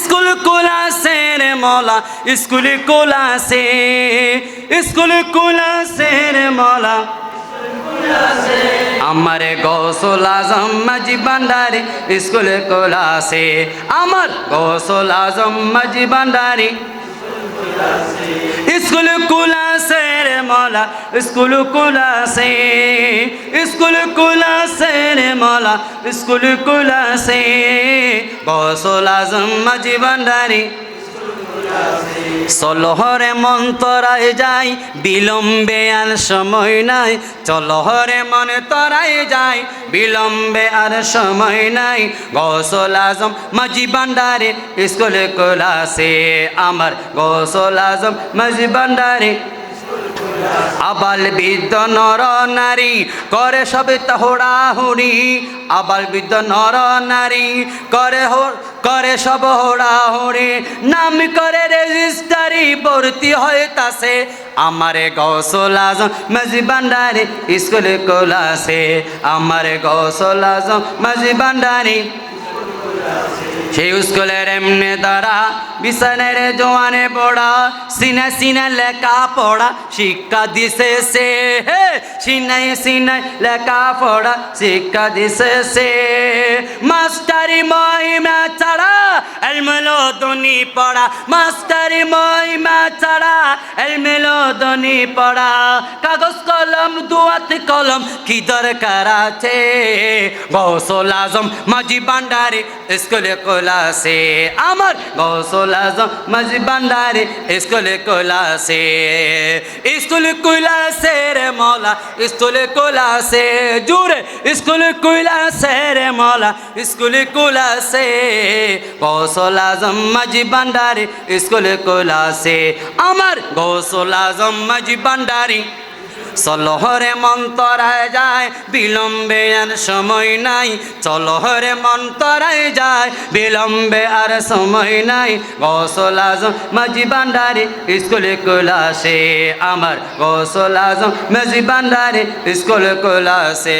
School কোলাসে রে মৌলা school কোলাসে, school কোলাসে রে মৌলা আমার গৌসুল আজম মাঝি ভান্ডারি স্কুল কোলাসে, আমার গৌসুল আজম মাঝি ভান্ডারি স্কুল কোলাসে রে মৌলা স্কুল কোলাসে, স্কুল কোলাসে রে মৌলা স্কুল কোলাসে গৌসুল আজম মাঝি ভান্ডারি। চলহরে মন তরাই যাই বিলম্বে আর সময় নাই, চলহরে মন তরাই যাই বিলম্বে আর সময় নাই গৌসুল আজম মাঝি ভান্ডারি স্কুল কোলাসে, আমার গৌসুল আজম মাঝি ভান্ডারি। আবাল বৃদ্ধ নর নারী করে সবে হুড়াহুড়ি, আবাল বৃদ্ধ নর নারী করে সব হুড়াহুড়ি, নাম করে রেজিস্টারি ভর্তি হইতাছে আমারে গৌসুল আজম মাঝি ভান্ডারি স্কুল কোলাসে, আমারে গৌসুল আজম মাঝি ভান্ডারি। সেই স্কুলের এমনি দ্বারা বিছানের জোয়ানে পড়া, সিনা সিনা লেখা পড়া শিক্ষা দিছে সে, সিনাই সিনাই লেখা পড়া শিক্ষা দিছে সে। মাস্টারি মহিমা ছাড়া এলমেলো ধনী পড়া, মাস্টারি মহিমা ছাড়া এলমেলো ধনী পড়া। কাগজ কলম দুয়াত কলম কি দরকার আছে গৌসুল আজম মাঝি ভান্ডারি স্কুল কোলাসে, আমার গৌসুল আজম মাঝি ভান্ডারি স্কুল কোলাসে, স্কুল কোলাসে রে মৌলা স্কুল কোলাসে জুড়ে স্কুল কোলাসে রে মৌলা স্কুল কোলাসে গৌসুল আজম মাঝি ভান্ডারি স্কুল কোলাসে, আমার গৌসুল আজম মাঝি ভান্ডারি। চলহরে মন তরায় যায় বিলম্বে আর সময় নাই, চলহরে মন তরায় যায় বিলম্বে আর সময় নাই গৌসুল আজম মাঝি ভান্ডারি স্কুল কোলাসে, আমার গৌসুল আজম মাঝি ভান্ডারি স্কুল কোলাসে।